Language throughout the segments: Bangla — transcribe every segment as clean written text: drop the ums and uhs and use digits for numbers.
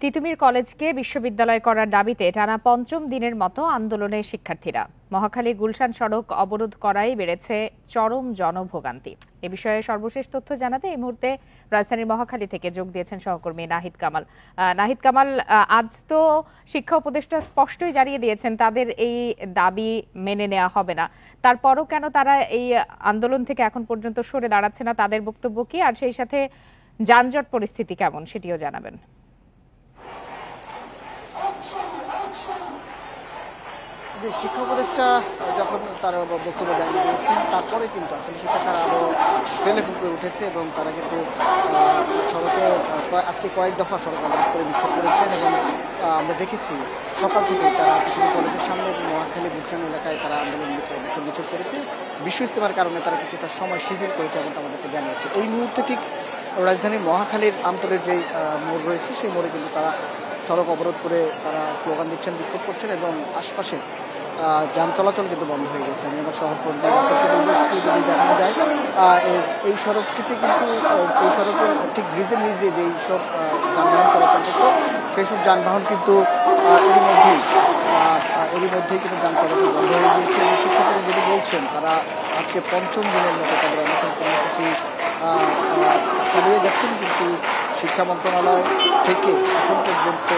তিতুমীর কলেজকে বিশ্ববিদ্যালয় করার দাবিতে টানা পঞ্চম দিনের মতো আন্দোলনে শিক্ষার্থীরা। মহাখালী গুলশান সড়ক অবরোধ করায় বেড়েছে চরম জনভোগান্তি। এ বিষয়ে সর্বশেষ তথ্য জানাতে এই মুহূর্তে রাজধানীর মহাখালী থেকে যোগ দিয়েছেন সহকর্মী নাহিদ কামাল। নাহিদ কামাল, আজ তো শিক্ষা উপদেষ্টা স্পষ্টই জানিয়ে দিয়েছেন তাদের এই দাবি মেনে নেওয়া হবে না। তারপরও কেন তারা এই আন্দোলন থেকে এখন পর্যন্ত সরে দাঁড়াচ্ছে না, তাদের বক্তব্য কি, আর সেই সাথে যানজট পরিস্থিতি কেমন সেটিও জানাবেন। যে শিক্ষা উপদেষ্টা যখন তার বক্তব্য জানিয়ে দিয়েছেন, তারপরে কিন্তু আসলে শিক্ষার্থীরা আরও ফেলে ফুঁপে উঠেছে এবং তারা কিন্তু সড়কে আজকে কয়েক দফা সড়ক অবরোধ করে বিক্ষোভ করেছেন এবং আমরা দেখেছি সকাল থেকে তারা তিতুমীর কলেজের সামনে এবং মহাখালী গুলশান এলাকায় তারা আন্দোলন বিক্ষোভ মিছিল করেছে। বিশ্ব ইজতেমার কারণে তারা কিছুটা সময় শিথিল করেছে এমনটা আমাদেরকে জানিয়েছে। এই মুহূর্তে ঠিক রাজধানীর মহাখালীর আমতলের যে মোড় রয়েছে সেই মোড়ে কিন্তু তারা সড়ক অবরোধ করে তারা স্লোগান দিচ্ছেন, বিক্ষোভ করছেন এবং আশপাশে যান চলাচল কিন্তু বন্ধ হয়ে গেছে। আমি আমার সহকর্মী যদি দেখানো যায়, এই সড়কটিতে কিন্তু এই সড়কের ঠিক ব্রিজের নিচ দিয়ে যেই সব যানবাহন চলাচল করতো সেই সব যানবাহন কিন্তু এরই মধ্যেই কিন্তু যান চলাচল বন্ধ হয়ে গিয়েছে। এবং শিক্ষার্থীরা যদি বলছেন তারা আজকে পঞ্চম দিনের মতো তাদের অনশন কর্মসূচি চালিয়ে যাচ্ছেন, কিন্তু শিক্ষা মন্ত্রণালয় থেকে এখন পর্যন্ত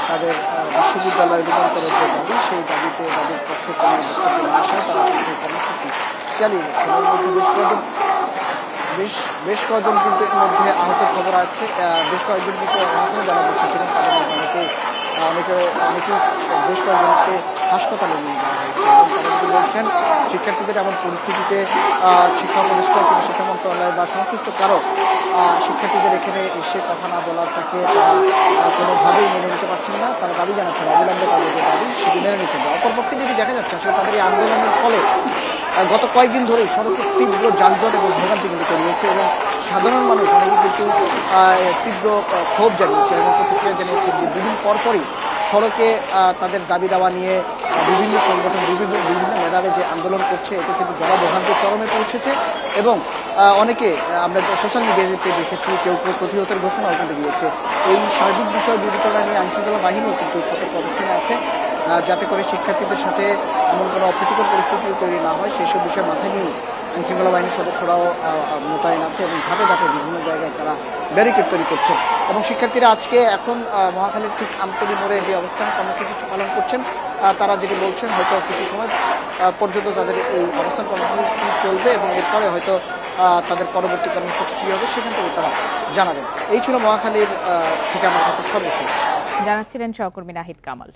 তাদের বিশ্ববিদ্যালয় রূপান্তরের যে দাবি, সেই দাবির পক্ষে কোনো বক্তব্য না আসায় তারা কিন্তু কর্মসূচি চালিয়ে যাচ্ছেন। এর মধ্যে বেশ কয়েকজন কিন্তু এর মধ্যে আহতের খবর আছে। বেশ কয়েকজন কিন্তু অনশনে যারা বসেছিলেন তাদের মধ্যে অনেকেই বেশ কয়েকজনকে হাসপাতালে নিয়ে যাওয়া হয়েছে এবং তারা কিন্তু বলছেন শিক্ষার্থীদের এমন পরিস্থিতিতে শিক্ষা উপদেষ্টা কিংবা শিক্ষা মন্ত্রণালয় বা সংশ্লিষ্ট কারো শিক্ষার্থীদের এখানে এসে কথা না বলাটাকে তারা কোনোভাবেই মেনে নিতে পারছেন না। তারা দাবি জানাচ্ছেন অবিলম্বে তাদের যে দাবি সেটি মেনে নিতে হবে। অপরপক্ষে যদি দেখা যাচ্ছে আসলে তাদের এই আন্দোলনের ফলে গত কয়েকদিন ধরেই সড়কে তীব্র যানজট এবং ভোগান্তি কিন্তু তৈরি হয়েছে এবং সাধারণ মানুষ অনেকে কিন্তু তীব্র ক্ষোভ জানিয়েছে এবং প্রতিক্রিয়া জানিয়েছে যে দুদিন পরপরই সড়কে তাদের দাবি দাওয়া নিয়ে বিভিন্ন সংগঠন বিভিন্ন মেধাবে যে আন্দোলন করছে, এতে কিন্তু জনভোগান্তির চরমে পৌঁছেছে এবং অনেকে আমরা সোশ্যাল মিডিয়াতে দেখেছি কেউ প্রতিহতের ঘোষণাও কিন্তু দিয়েছে। এই সার্বিক বিষয় বিবেচনা নিয়ে আইনশৃঙ্খলা বাহিনীও কিন্তু সতর্ক অবস্থানে আছে, যাতে করে শিক্ষার্থীদের সাথে এমন কোনো অপ্রীতিকর পরিস্থিতি তৈরি না হয় সেই সব বিষয় মাথায় নিয়ে আইনশৃঙ্খলা বাহিনীর সদস্যরাও মোতায়েন আছে এবং ধাপে ধাপে বিভিন্ন জায়গায় তারা ব্যারিকেড তৈরি করছে। এবং শিক্ষার্থীরা আজকে এখন মহাখালীর ঠিক আমতলী মোড়ে যে অবস্থান কর্মসূচি পালন করছেন, তারা যেটি বলছেন হয়তো কিছু সময় পর্যন্ত তাদের এই অবস্থান কর্মসূচি চলবে এবং এরপরে হয়তো তাদের পরবর্তী কর্মসূচি কী হবে সেখান থেকে তারা জানাবেন। এই ছিল মহাখালীর থেকে আমার কাছে সর্বশেষ। জানাচ্ছিলেন সহকর্মী নাহিদ কামাল।